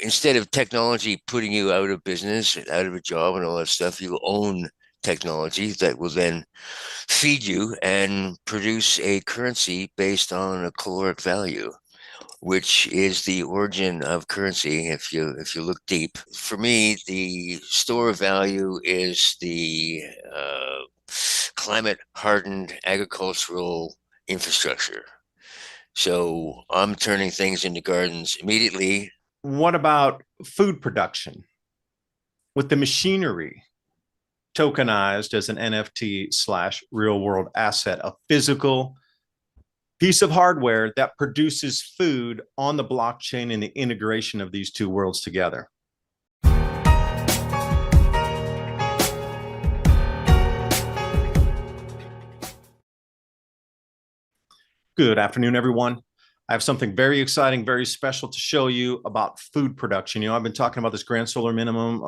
instead of technology putting you out of business, out of a job and all that stuff, you own technology that will then feed you and produce a currency based on a caloric value, which is the origin of currency. If you look deep, for me, the store of value is the climate hardened agricultural infrastructure. So I'm turning things into gardens immediately. What about food production with the machinery tokenized as an NFT slash real world asset, a physical piece of hardware that produces food on the blockchain and the integration of these two worlds together? Good afternoon, everyone. I have something very exciting, very special to show you about food production. I've been talking about this grand solar minimum,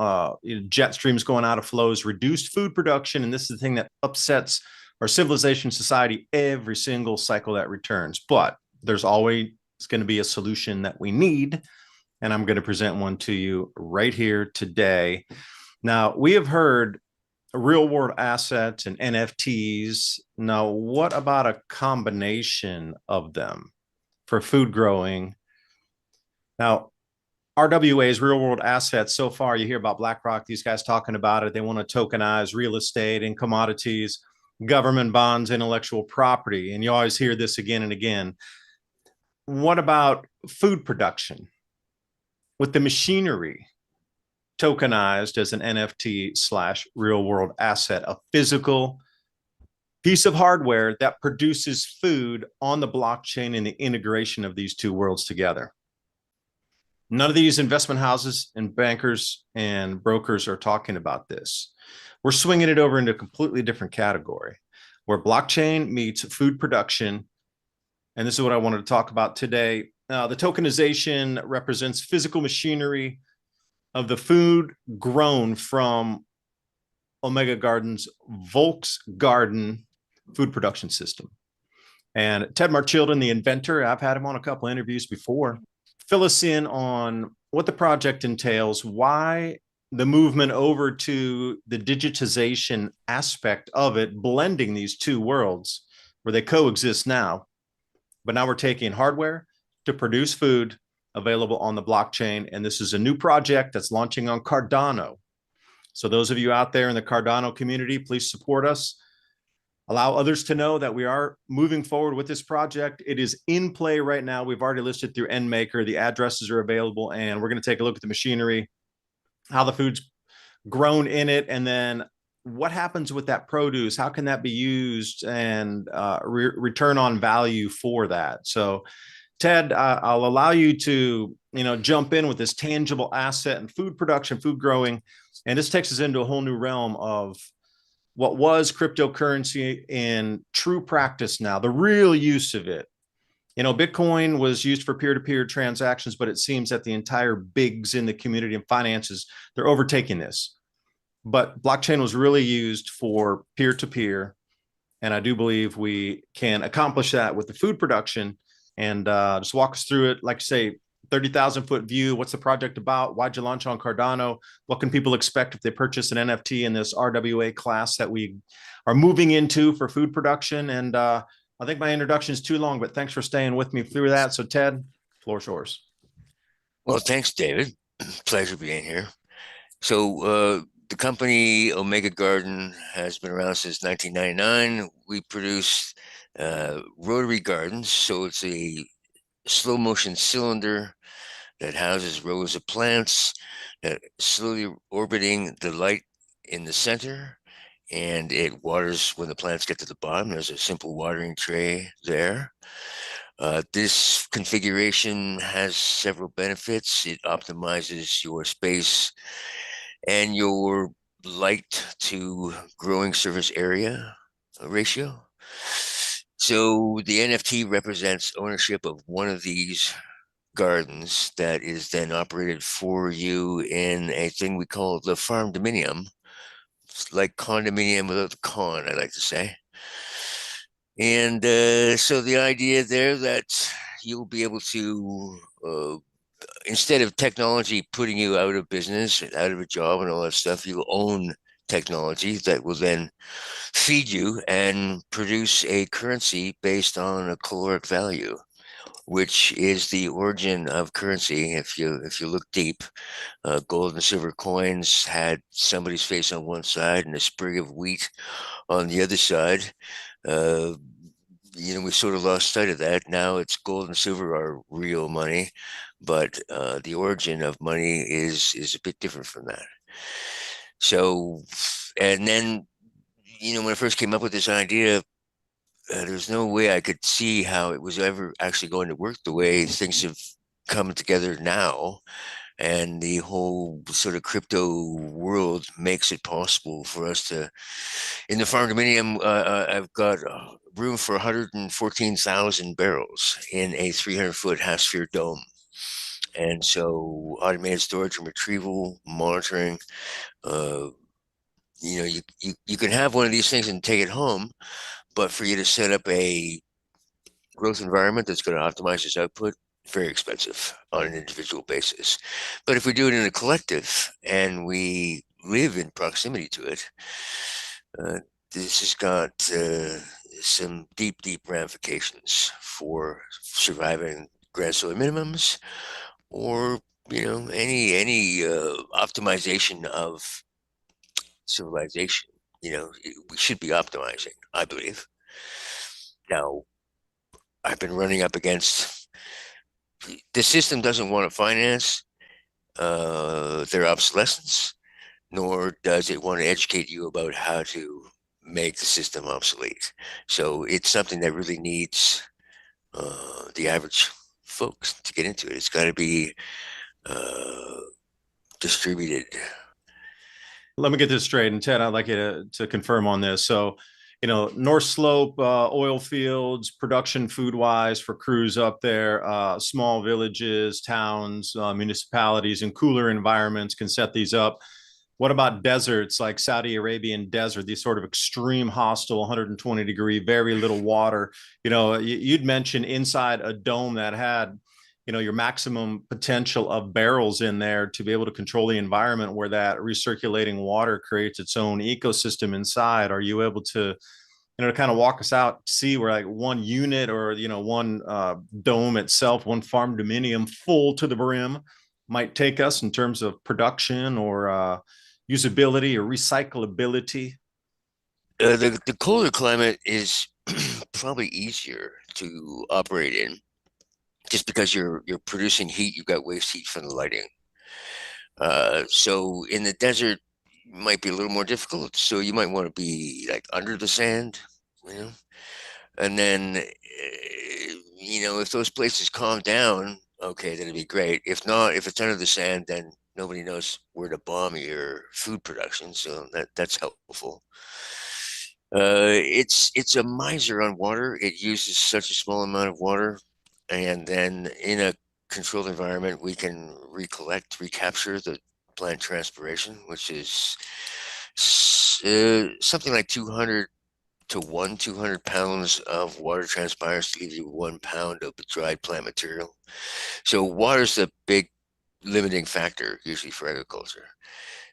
jet streams going out of flows, reduced food production, and this is the thing that upsets our civilization, society, every single cycle that returns. But there's always going to be a solution that we need, and I'm going to present one to you right here today. Now, we have heard real world assets and NFTs. Now, what about a combination of them for food growing? Now, RWA's real world assets, so far, you hear about BlackRock, these guys talking about it. They want to tokenize real estate and commodities, government bonds, intellectual property. And you always hear this again and again. What about food production with the machinery tokenized as an NFT slash real world asset, a physical piece of hardware that produces food on the blockchain and the integration of these two worlds together? None of these investment houses and bankers and brokers are talking about this. We're swinging it over into a completely different category where blockchain meets food production. And this is what I wanted to talk about today. The tokenization represents physical machinery of the food grown from Omega Garden's volksgarden food production system. And Ted Marchildon, the inventor, I've had him on a couple of interviews before, fill us in on what the project entails, why the movement over to the digitization aspect of it, blending these two worlds where they coexist now. But now we're taking hardware to produce food available on the blockchain. And this is a new project that's launching on Cardano. So those of you out there in the Cardano community, please support us. Allow others to know that we are moving forward with this project. It is in play right now. We've already listed through EndMaker. The addresses are available, and we're going to take a look at the machinery, how the food's grown in it, and then what happens with that produce? How can that be used and return on value for that? So Ted, I'll allow you to, jump in with this tangible asset and food production, food growing. And this takes us into a whole new realm of what was cryptocurrency in true practice now, the real use of it. Bitcoin was used for peer-to-peer transactions, but it seems that the entire bigs in the community and finances, they're overtaking this. But blockchain was really used for peer-to-peer. And I do believe we can accomplish that with the food production. And just walk us through it, like say, 30,000 foot view. What's the project about? Why'd you launch on Cardano? What can people expect if they purchase an NFT in this RWA class that we are moving into for food production? And I think my introduction is too long, but thanks for staying with me through that. So Ted, floor's yours. Well, thanks, David. Pleasure being here. So the company Omega Garden has been around since 1999. We produce rotary gardens. So it's a slow motion cylinder that houses rows of plants that slowly orbiting the light in the center, and it waters when the plants get to the bottom. There's a simple watering tray there. This configuration has several benefits. It optimizes your space and your light to growing surface area ratio. So the NFT represents ownership of one of these gardens that is then operated for you in a thing we call the farm dominium. It's like condominium without the con, I like to say. And so the idea there that you'll be able to instead of technology putting you out of business, out of a job, and all that stuff, you own technology that will then feed you and produce a currency based on a caloric value, which is the origin of currency. If you look deep, gold and silver coins had somebody's face on one side and a sprig of wheat on the other side. Uh, we sort of lost sight of that. Now it's gold and silver are real money, but the origin of money is a bit different from that. So, and then when I first came up with this idea, there's no way I could see how it was ever actually going to work the way things have come together now. And the whole sort of crypto world makes it possible for us to, in the farm dominium, I've got room for 114,000 barrels in a 300-foot half-sphere dome. And so automated storage and retrieval, monitoring, uh, you can have one of these things and take it home, but for you to set up a growth environment that's going to optimize its output, very expensive on an individual basis. But if we do it in a collective and we live in proximity to it, uh, this has got some deep, deep ramifications for surviving grand solar minimums or any optimization of civilization. We should be optimizing, I believe. Now, I've been running up against the system doesn't want to finance their obsolescence, nor does it want to educate you about how to make the system obsolete. So it's something that really needs the average folks to get into it. It's got to be uh, distributed. Let me get this straight. And Ted, I'd like you to confirm on this. So, North Slope, oil fields, production food wise for crews up there, small villages, towns, municipalities, and cooler environments can set these up. What about deserts like Saudi Arabian desert, these sort of extreme hostile 120-degree, very little water? You'd mentioned inside a dome that had your maximum potential of barrels in there to be able to control the environment where that recirculating water creates its own ecosystem inside. Are you able to kind of walk us out, see where like one unit or one dome itself, one farm dominium full to the brim might take us in terms of production or usability or recyclability? The colder climate is probably easier to operate in just because you're producing heat, you've got waste heat from the lighting. So in the desert, might be a little more difficult. So you might want to be like under the sand, you know. And then, if those places calm down, okay, that'd be great. If not, if it's under the sand, then nobody knows where to bomb your food production. So that's helpful. It's a miser on water. It uses such a small amount of water, and then in a controlled environment, we can recapture the plant transpiration, which is something like 200 pounds of water transpires to give you 1 pound of the dried plant material. So water is the big limiting factor usually for agriculture.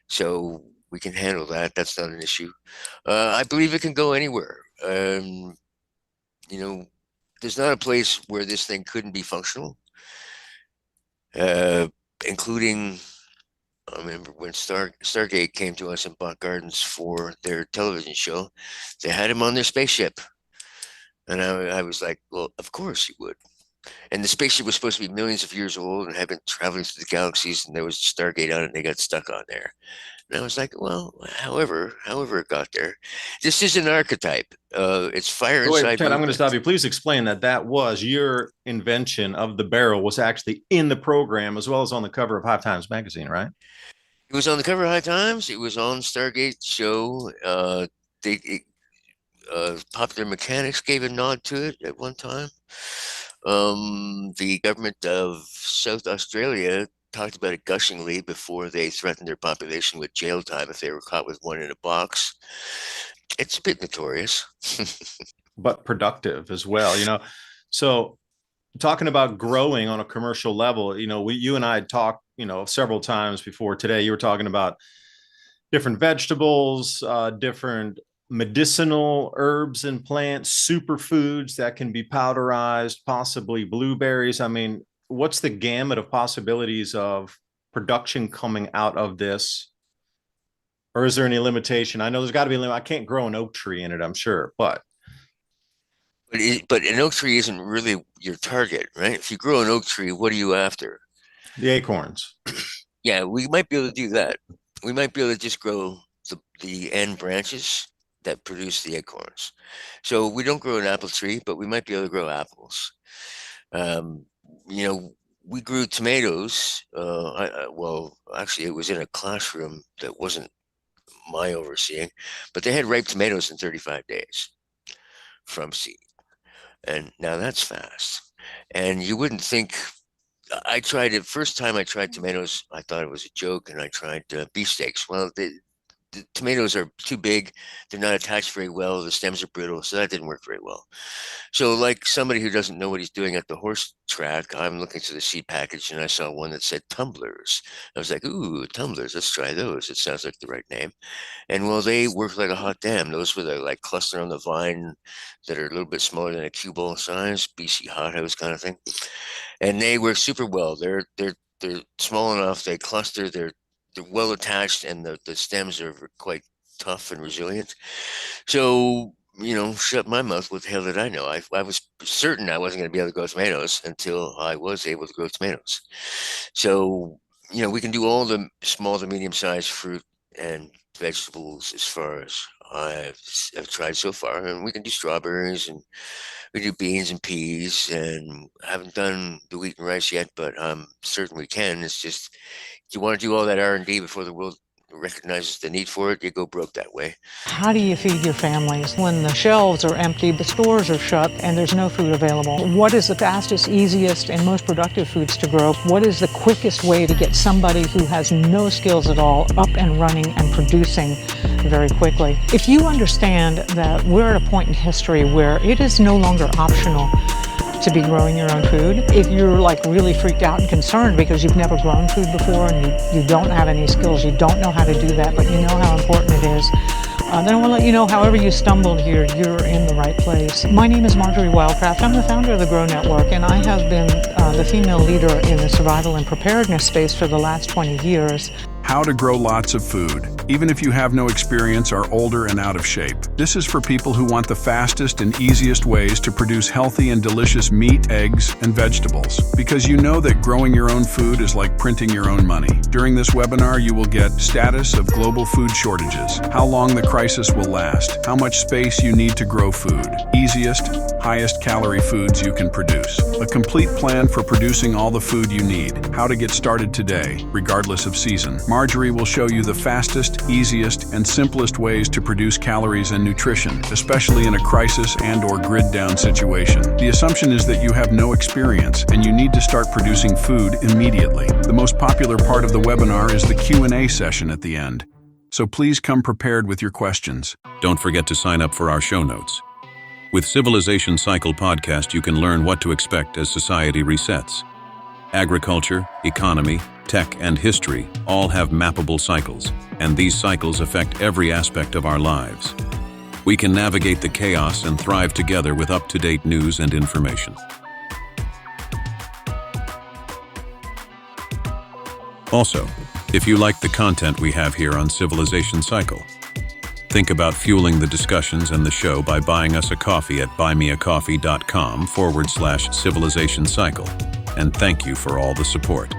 So we can handle that. That's not an issue. I believe it can go anywhere. You know, there's not a place where this thing couldn't be functional, uh, including I remember when Stargate came to us and bought gardens for their television show. They had him on their spaceship, and I was like, "Well, of course you would." And the spaceship was supposed to be millions of years old and had been traveling through the galaxies, and there was Stargate on it, and they got stuck on there. And I was like, "Well, however it got there, this is an archetype. It's fire So wait, inside Ted, I'm going to stop movement." you. Please explain that was your invention of the barrel was actually in the program as well as on the cover of High Times magazine, right? It was on the cover of High Times. It was on Stargate show. Popular Mechanics gave a nod to it at one time. The government of South Australia talked about it gushingly before they threatened their population with jail time if they were caught with one in a box. It's a bit notorious. But productive as well. So talking about growing on a commercial level, you and I had talked, several times before today. You were talking about different vegetables, different medicinal herbs and plants, superfoods that can be powderized, possibly blueberries. I mean, what's the gamut of possibilities of production coming out of this? Or is there any limitation? I know there's got to be a limit. I can't grow an oak tree in it, I'm sure, but But an oak tree isn't really your target, right? If you grow an oak tree, what are you after? the acorns. Yeah, we might be able to do that. We might be able to just grow the end branches that produce the acorns. So we don't grow an apple tree, but we might be able to grow apples. Um, you know, we grew tomatoes. Well, actually, it was in a classroom that wasn't my overseeing, but they had ripe tomatoes in 35 days from seed. And now that's fast. And you wouldn't think I tried it first time I tried tomatoes, I thought it was a joke, and I tried beefsteaks. Well, the tomatoes are too big, they're not attached very well, the stems are brittle, so that didn't work very well. So, like somebody who doesn't know what he's doing at the horse track, I'm looking through the seed package and I saw one that said tumblers. I was like, ooh, tumblers, let's try those. It sounds like the right name. And well, they work like a hot damn. Those were the like cluster on the vine that are a little bit smaller than a cue ball size, BC hothouse kind of thing. And they work super well. They're small enough. They cluster. They're well attached, and the stems are quite tough and resilient. So shut my mouth. What the hell did I know? I was certain I wasn't going to be able to grow tomatoes until I was able to grow tomatoes. So we can do all the small to medium sized fruit and vegetables as far as I've tried so far, and we can do strawberries and we do beans and peas, and I haven't done the wheat and rice yet, but certain we can. It's just you want to do all that R&D before the world recognizes the need for it, you go broke that way. How do you feed your families when the shelves are empty, the stores are shut, and there's no food available? What is the fastest, easiest, and most productive foods to grow? What is the quickest way to get somebody who has no skills at all up and running and producing very quickly? If you understand that we're at a point in history where it is no longer optional to be growing your own food. If you're like really freaked out and concerned because you've never grown food before and you don't have any skills, you don't know how to do that, but you know how important it is, then I want to let you know, however you stumbled here, you're in the right place. My name is Marjorie Wildcraft. I'm the founder of the Grow Network, and I have been the female leader in the survival and preparedness space for the last 20 years. How to grow lots of food, even if you have no experience, are older and out of shape. This is for people who want the fastest and easiest ways to produce healthy and delicious meat, eggs, and vegetables. Because you know that growing your own food is like printing your own money. During this webinar, you will get status of global food shortages, how long the crisis will last, how much space you need to grow food, easiest, highest calorie foods you can produce, a complete plan for producing all the food you need, how to get started today, regardless of season. Marjorie will show you the fastest, easiest, and simplest ways to produce calories and nutrition, especially in a crisis and/or grid-down situation. The assumption is that you have no experience and you need to start producing food immediately. The most popular part of the webinar is the Q&A session at the end. So please come prepared with your questions. Don't forget to sign up for our show notes. With Civilization Cycle podcast, you can learn what to expect as society resets. Agriculture, economy, tech, and history all have mappable cycles, and these cycles affect every aspect of our lives. We can navigate the chaos and thrive together with up-to-date news and information. Also, if you like the content we have here on Civilization Cycle, think about fueling the discussions and the show by buying us a coffee at buymeacoffee.com/Civilization Cycle. And thank you for all the support.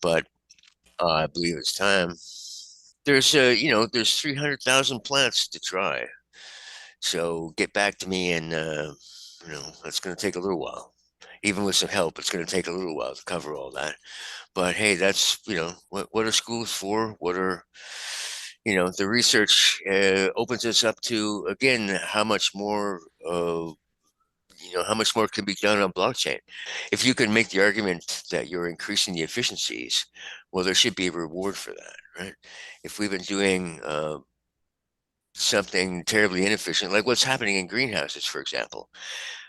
But I believe it's time. There's there's 300,000 plants to try. So get back to me, and that's going to take a little while. Even with some help, it's going to take a little while to cover all that. But hey, that's what are schools for? What are the research opens us up to, again, how much more can be done on blockchain. If you can make the argument that you're increasing the efficiencies, well, there should be a reward for that, right? If we've been doing something terribly inefficient, like what's happening in greenhouses, for example.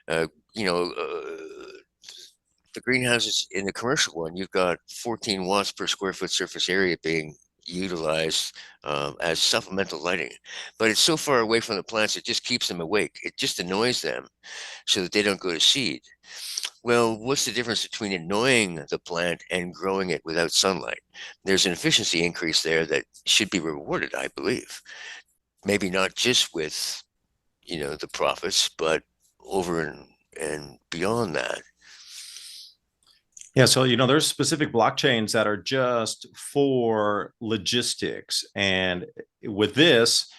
Uh, you know, the greenhouses in the commercial one, you've got 14 watts per square foot surface area being utilized as supplemental lighting, but it's so far away from the plants, it just keeps them awake. It just annoys them so that they don't go to seed. Well, what's the difference between annoying the plant and growing it without sunlight? There's an efficiency increase there that should be rewarded, I believe. Maybe not just with, the profits, but over and beyond that. Yeah, so there's specific blockchains that are just for logistics. And with this,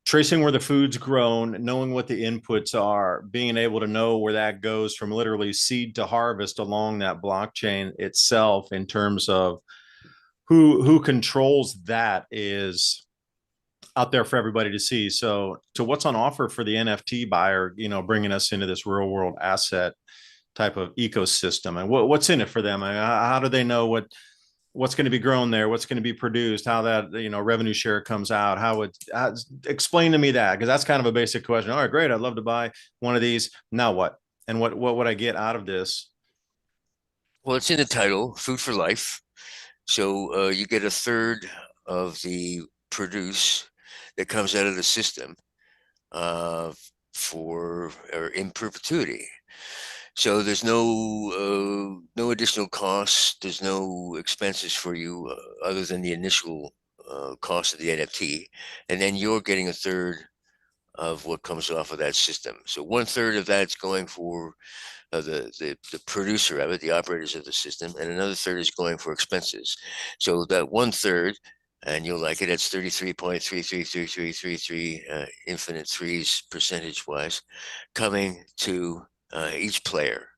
tracing where the food's grown, knowing what the inputs are, being able to know where that goes from literally seed to harvest along that blockchain itself in terms of who controls that is out there for everybody to see. So what's on offer for the NFT buyer, bringing us into this real world asset type of ecosystem, and what's in it for them? I mean, how do they know what's going to be grown there, what's going to be produced, how that revenue share comes out, explain to me that, because that's kind of a basic question. All right, great, I'd love to buy one of these. Now what? And what would I get out of this? Well, it's in the title, Food for Life. So you get a third of the produce that comes out of the system or in perpetuity. So there's no additional costs. There's no expenses for you other than the initial cost of the NFT, and then you're getting a third of what comes off of that system. So 1/3 of that's going for the producer of it, the operators of the system, and another third is going for expenses. So that 1/3, and you'll like it, it's 33.333333 infinite threes percentage wise, coming to each player.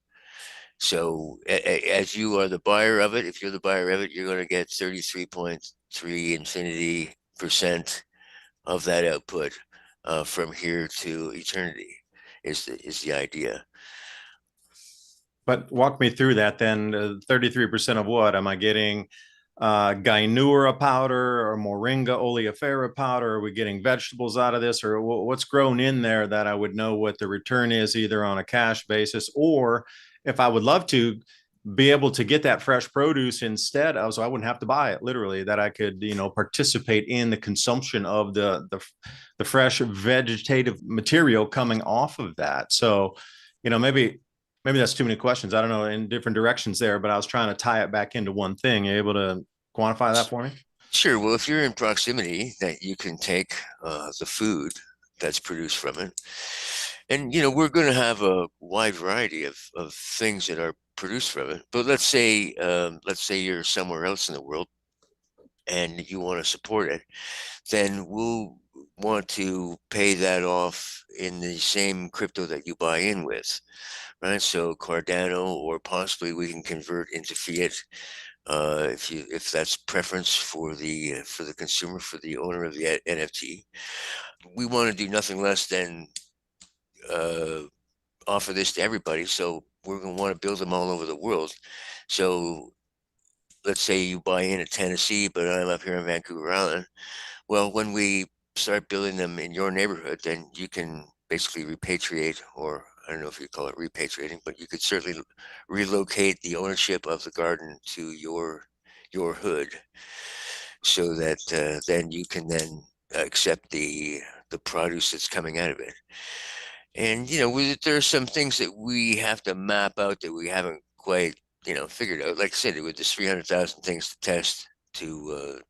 So as you are the buyer of it, if you're the buyer of it, you're going to get 33.3 infinity percent of that output from here to eternity is the idea. But walk me through that then. 33% of what? Am I getting Guinura powder or Moringa oleifera powder? Are we getting vegetables out of this, or what's grown in there that I would know what the return is, either on a cash basis, or if I would love to be able to get that fresh produce instead of, so I wouldn't have to buy it, literally, that I could participate in the consumption of the fresh vegetative material coming off of that. So maybe that's too many questions. I don't know, in different directions there, but I was trying to tie it back into one thing. You able to quantify that for me? Sure. Well, if you're in proximity, that you can take the food that's produced from it. And, we're going to have a wide variety of things that are produced from it. But let's say you're somewhere else in the world and you want to support it, then we'll want to pay that off in the same crypto that you buy in with. Right, so Cardano, or possibly we can convert into fiat if that's preference for the consumer, for the owner of the NFT. We want to do nothing less than offer this to everybody. So we're going to want to build them all over the world. So let's say you buy in Tennessee, but I'm up here in Vancouver Island. Well, when we start building them in your neighborhood, then you can basically repatriate, or I don't know if you call it repatriating, but you could certainly relocate the ownership of the garden to your hood, so that then you can then accept the produce that's coming out of it. And there are some things that we have to map out that we haven't quite figured out. Like I said, with this 300,000 things to test to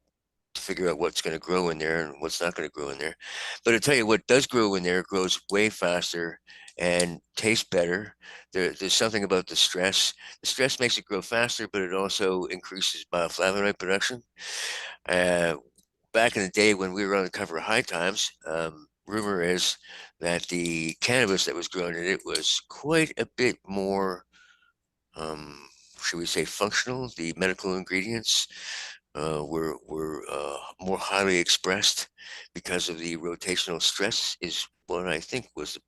figure out what's going to grow in there and what's not going to grow in there. But I'll tell you, what does grow in there grows way faster and tastes better. There's something about the stress. The stress makes it grow faster, but it also increases bioflavonoid production. Back in the day when we were on the cover of High Times, rumor is that the cannabis that was grown in it was quite a bit more, should we say, functional. The medical ingredients were more highly expressed because of the rotational stress, is what I think was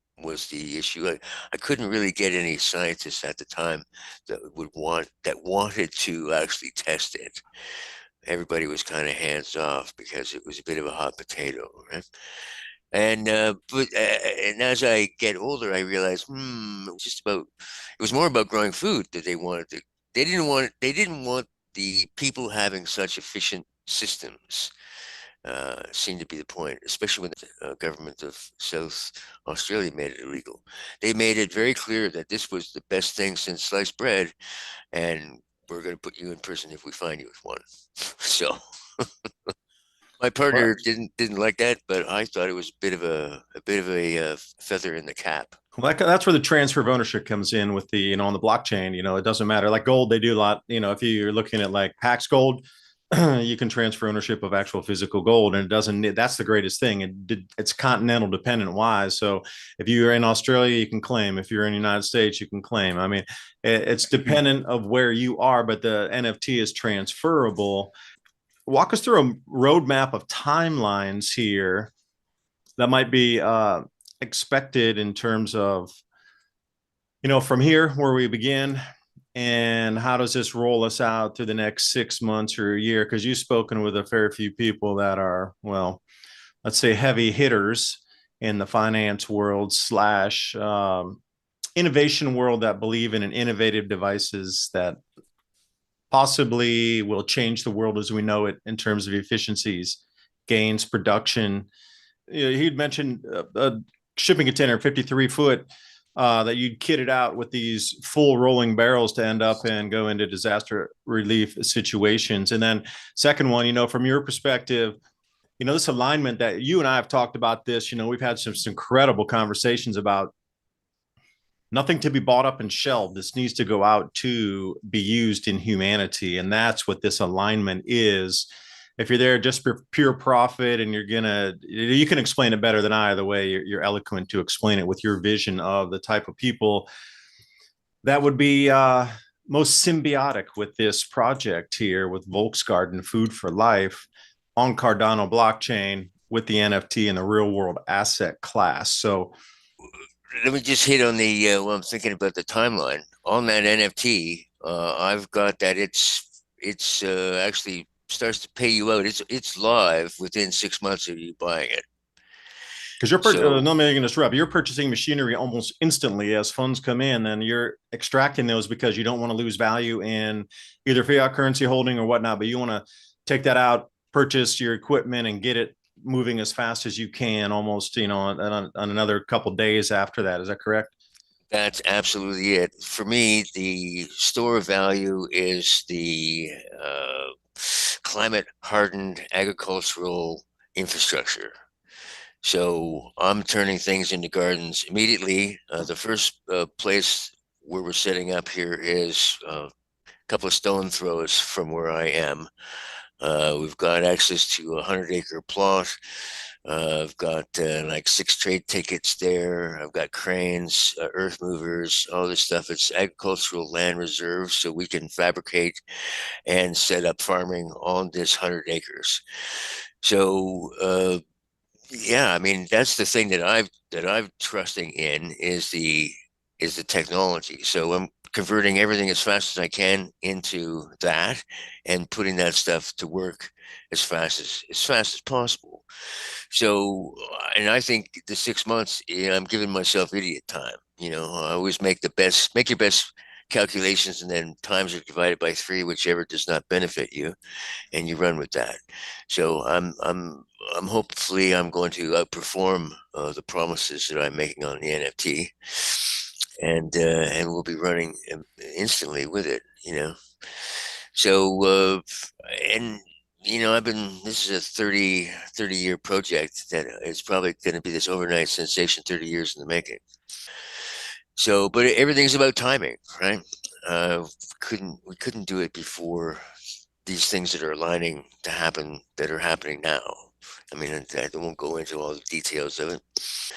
the issue. I couldn't really get any scientists at the time that wanted to actually test it. Everybody was kind of hands off because it was a bit of a hot potato, right? And as I get older, I realize, it was more about growing food that they wanted to. They didn't want the people having such efficient systems. Seemed to be the point, especially when the government of South Australia made it illegal. They made it very clear that this was the best thing since sliced bread, and we're going to put you in prison if we find you with one. So my Well, partner didn't like that, but I thought it was a bit of a feather in the cap. that's where the transfer of ownership comes in with the, on the blockchain. It doesn't matter. Like gold, they do a lot. If you're looking at like Pax Gold, you can transfer ownership of actual physical gold, and it doesn't. That's the greatest thing. It's continental dependent wise. So if you're in Australia, you can claim. If you're in the United States, you can claim. I mean, it's dependent of where you are, but the NFT is transferable. Walk us through a roadmap of timelines here that might be expected in terms of, from here where we begin, and how does this roll us out through the next 6 months or a year? Because you've spoken with a fair few people that are, well, let's say heavy hitters in the finance world slash innovation world that believe in an innovative devices that possibly will change the world as we know it in terms of efficiencies, gains, production. He'd mentioned a shipping container, 53-foot, that you'd kit it out with these full rolling barrels to end up and go into disaster relief situations. And then second one, from your perspective, this alignment that you and I have talked about this, we've had some incredible conversations about nothing to be bought up and shelved. This needs to go out to be used in humanity. And that's what this alignment is. If you're there just for pure profit and you can explain it better than I, the way you're eloquent to explain it with your vision of the type of people that would be most symbiotic with this project here with Volksgarden FoodForLife on Cardano blockchain with the NFT and the real world asset class. So Let me just hit on the I'm thinking about the timeline on that NFT. I've got that it's actually starts to pay you out. It's live within 6 months of you buying it. because no, So I'm going to interrupt. You're purchasing machinery almost instantly as funds come in, and you're extracting those because you don't want to lose value in either fiat currency holding or whatnot. But you want to take that out, purchase your equipment, and get it moving as fast as you can. Almost, on another couple of days after that. Is that correct? that's absolutely it. For me, the store of value is the climate hardened agricultural infrastructure. So I'm turning things into gardens immediately. The first place where we're setting up here is a couple of stone throws from where I am. We've got access to a 100-acre plot. I've got like 6 trade tickets there. I've got cranes, earth movers, all this stuff. It's agricultural land reserve, so we can fabricate and set up farming on this 100 acres. So yeah, I mean that's the thing that I'm trusting in is the technology. So I'm converting everything as fast as I can into that and putting that stuff to work as fast as possible. So, and I think the 6 months, I'm giving myself idiot time. I always make your best calculations, and then times are divided by three, whichever does not benefit you, and you run with that. So I'm hopefully I'm going to outperform the promises that I'm making on the NFT, and we'll be running instantly with it. So and I've been this is a 30 year project that it's probably going to be this overnight sensation 30 years in the making. So, but everything's about timing, right? We couldn't do it before these things that are aligning to happen that are happening now. I mean, I won't go into all the details of it, The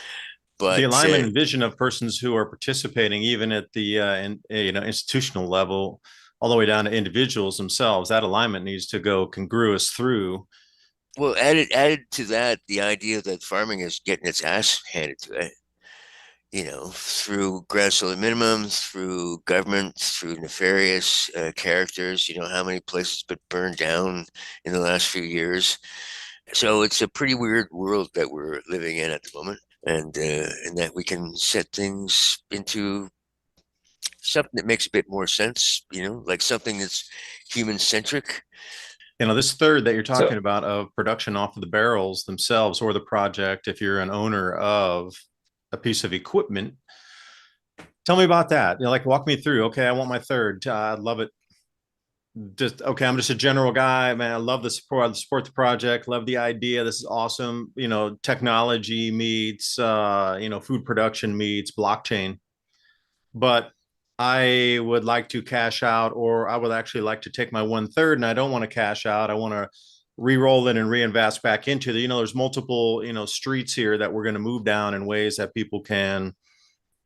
but alignment and vision of persons who are participating, even at the institutional level, all the way down to individuals themselves, that alignment needs to go congruous through. well, added to that, the idea that farming is getting its ass handed to it, through grassroots minimums, through government, through nefarious characters. How many places been burned down in the last few years, So it's a pretty weird world that we're living in at the moment, and that we can set things into something that makes a bit more sense, like something that's human centric. This third that you're So talking about of production off of the barrels themselves or the project, if you're an owner of a piece of equipment, tell me about that. Like walk me through. Okay, I want my third. I love it. Just okay, I'm just a general guy, man. I love the support. I support the project. Love the idea. This is awesome. Technology meets food production meets blockchain. But I would like to cash out, or I would actually like to take my 1/3, and I don't want to cash out. I want to re-roll it and reinvest back into the. There's multiple streets here that we're going to move down in ways that people can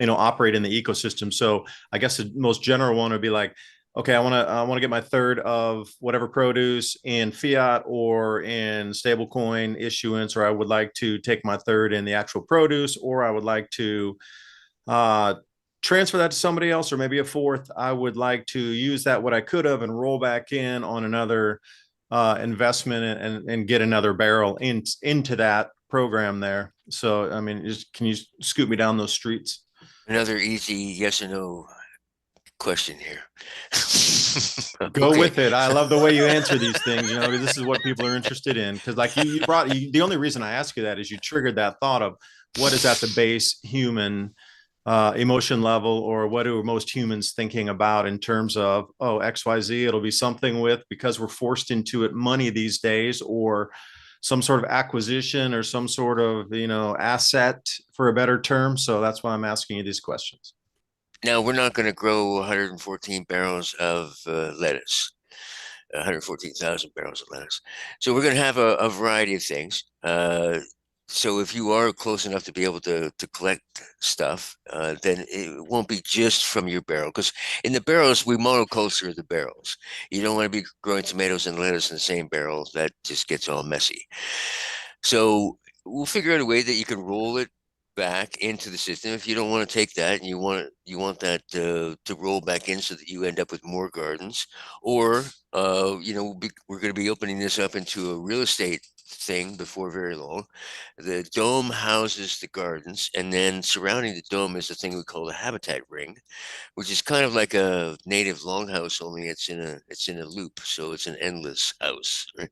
operate in the ecosystem. So I guess the most general one would be like, okay, I want to get my third of whatever produce in fiat or in stablecoin issuance, or I would like to take my third in the actual produce, or I would like to uh, transfer that to somebody else, or maybe a fourth. I would like to use that what I could have and roll back in on another investment and get another barrel into that program there. So I mean, can you scoot me down those streets? Another easy yes or no question here. Go Okay. with it. I love the way you answer these things. This is what people are interested in. Because like the only reason I ask you that is you triggered that thought of what is at the base human emotion level, or what are most humans thinking about in terms of, oh, XYZ, it'll be something with, because we're forced into it, money these days, or some sort of acquisition or some sort of, asset for a better term. So that's why I'm asking you these questions. Now, we're not going to grow 114 barrels of lettuce, 114,000 barrels of lettuce. So we're going to have a variety of things. So if you are close enough to be able to collect stuff, then it won't be just from your barrel. Because in the barrels, we monoculture the barrels. You don't want to be growing tomatoes and lettuce in the same barrel. That just gets all messy. So we'll figure out a way that you can roll it back into the system if you don't want to take that and you want that to roll back in so that you end up with more gardens, or we're going to be opening this up into a real estate thing before very long. The dome houses the gardens, and then surrounding the dome is the thing we call the habitat ring, which is kind of like a native longhouse, only it's in a loop, so it's an endless house, right?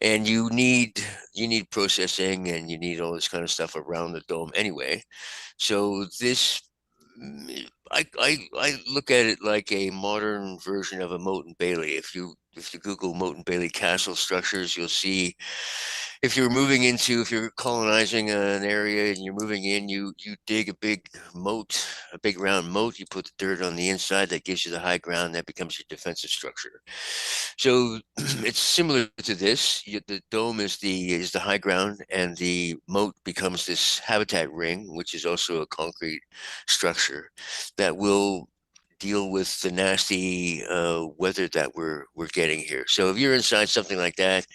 And you need processing, and you need all this kind of stuff around the dome anyway. So this I look at it like a modern version of a moat and bailey. If you Google moat and bailey castle structures, you'll see, if you're colonizing an area and you're moving in, you dig a big moat, a big round moat. You put the dirt on the inside that gives you the high ground that becomes your defensive structure. So it's similar to this. The dome is the high ground, and the moat becomes this habitat ring, which is also a concrete structure that will deal with the nasty weather that we're getting here. So if you're inside something like that,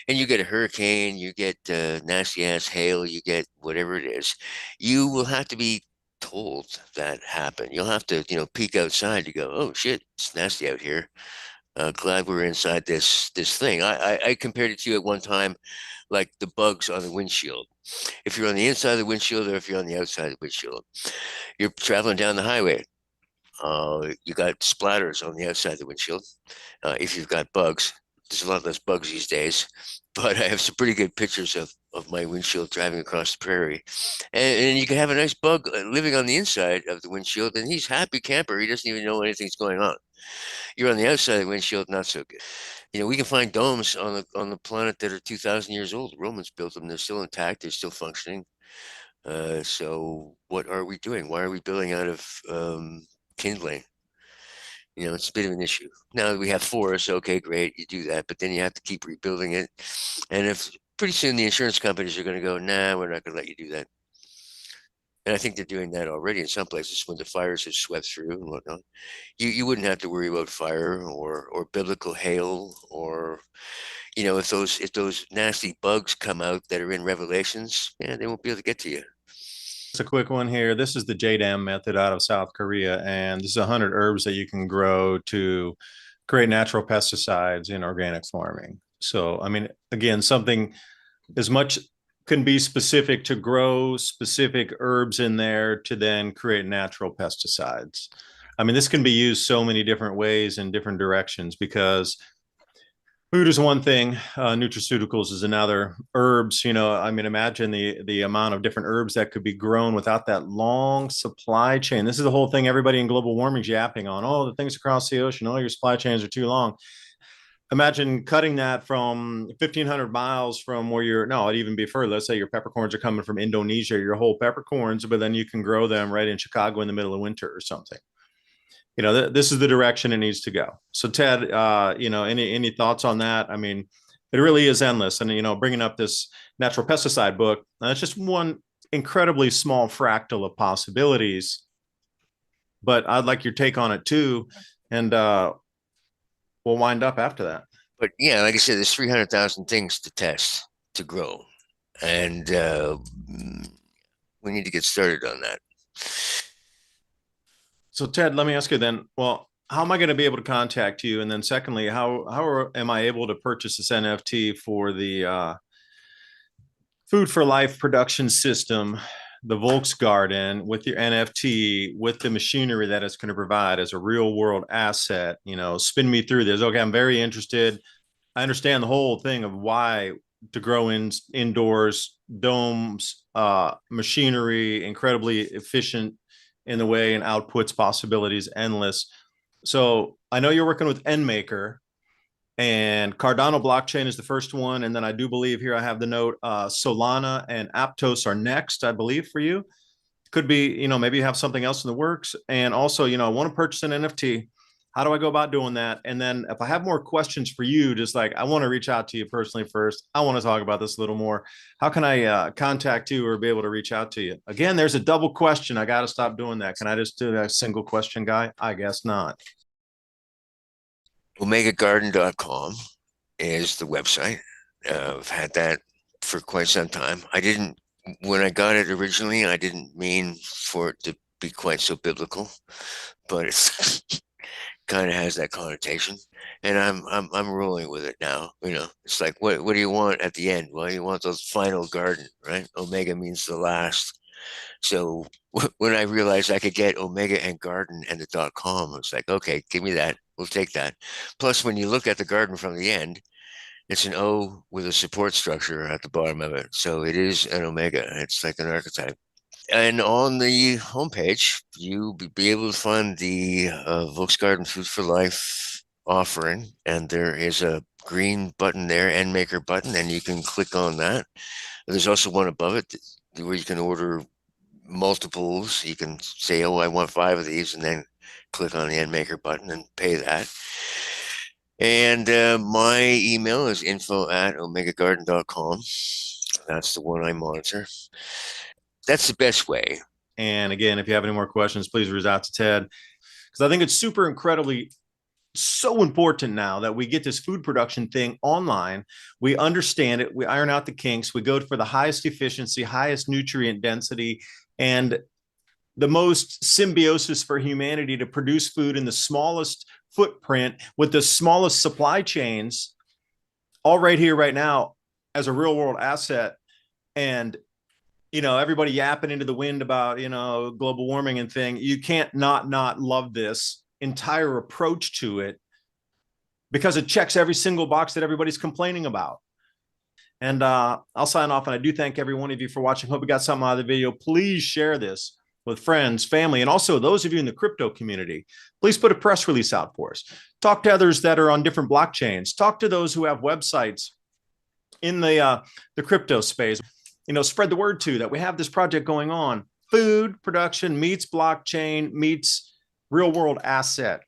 and you get a hurricane, you get nasty ass hail, you get whatever it is, you will have to be told that happen. You'll have to, peek outside to go, oh shit, it's nasty out here. Glad we're inside this thing. I compared it to you at one time, like the bugs on the windshield. If you're on the inside of the windshield, or if you're on the outside of the windshield, you're traveling down the highway. You got splatters on the outside of the windshield. If you've got bugs, there's a lot less bugs these days, but I have some pretty good pictures of my windshield driving across the prairie. And you can have a nice bug living on the inside of the windshield, and he's happy camper. He doesn't even know anything's going on. You're on the outside of the windshield, not so good. We can find domes on the planet that are 2,000 years old. The Romans built them. They're still intact. They're still functioning. So what are we doing? Why are we building out of kindling? It's a bit of an issue. Now that we have forests, okay, great, you do that, but then you have to keep rebuilding it. And if pretty soon the insurance companies are going to go, nah, we're not going to let you do that. And I think they're doing that already in some places when the fires have swept through and whatnot. You wouldn't have to worry about fire or biblical hail, or if those nasty bugs come out that are in Revelations, yeah, they won't be able to get to you. It's a quick one here. This is the JDAM method out of South Korea, and this is 100 herbs that you can grow to create natural pesticides in organic farming. So, I mean, again, something as much can be specific to grow specific herbs in there to then create natural pesticides. I mean, this can be used so many different ways in different directions because food is one thing, nutraceuticals is another. Herbs, I mean, imagine the amount of different herbs that could be grown without that long supply chain. This is the whole thing everybody in global warming is yapping on. Oh, the things across the ocean, oh, your supply chains are too long. Imagine cutting that from 1,500 miles from where no, it'd even be further. Let's say your peppercorns are coming from Indonesia, your whole peppercorns, but then you can grow them right in Chicago in the middle of winter or something. This is the direction it needs to go. So Ted, any thoughts on that? I mean, it really is endless. And, bringing up this natural pesticide book, that's just one incredibly small fractal of possibilities, but I'd like your take on it too. And we'll wind up after that. But yeah, like I said, there's 300,000 things to test, to grow. And we need to get started on that. So Ted, let me ask you then, well, how am I going to be able to contact you? And then secondly, how am I able to purchase this NFT for the FoodForLife production system, the volksgarden, with your NFT, with the machinery that it's going to provide as a real world asset? Spin me through this. Okay, I'm very interested. I understand the whole thing of why to grow indoors, domes, machinery, incredibly efficient in the way, and outputs possibilities endless. So I know you're working with NMaker, and Cardano blockchain is the first one. And then I do believe here I have the note, Solana and Aptos are next, I believe, for you. Could be, maybe you have something else in the works. And also, I want to purchase an NFT. How do I go about doing that? And then if I have more questions for you, just like I want to reach out to you personally first, I want to talk about this a little more. How can I contact you or be able to reach out to you? Again, there's a double question. I got to stop doing that. Can I just do a single question, guy? I guess not. OmegaGarden.com is the website. I've had that for quite some time. When I got it originally, I didn't mean for it to be quite so biblical, but it's kind of has that connotation, and I'm rolling with it now. It's like, what do you want at the end? Well, you want the final garden, right? Omega means the last. So when I realized I could get Omega and Garden and the .com, I was like, okay, give me that. We'll take that. Plus, when you look at the garden from the end, it's an O with a support structure at the bottom of it. So it is an Omega. It's like an archetype. And on the homepage, you'll be able to find the volksgarden FoodForLife offering. And there is a green button there, NMaker button, and you can click on that. There's also one above it where you can order multiples. You can say, oh, I want 5 of these, and then click on the NMaker button and pay that. And my email is info@omegagarden.com. That's the one I monitor. That's the best way. And again, if you have any more questions, please reach out to Ted, because I think it's so important now that we get this food production thing online. We understand it. We iron out the kinks. We go for the highest efficiency, highest nutrient density, and the most symbiosis for humanity to produce food in the smallest footprint with the smallest supply chains, all right here, right now, as a real world asset. And everybody yapping into the wind about, global warming and thing. You can't not love this entire approach to it, because it checks every single box that everybody's complaining about. And I'll sign off. And I do thank every one of you for watching. Hope you got something out of the video. Please share this with friends, family, and also those of you in the crypto community. Please put a press release out for us. Talk to others that are on different blockchains. Talk to those who have websites in the crypto space. Spread the word too, that we have this project going on. Food production meets blockchain meets real world asset.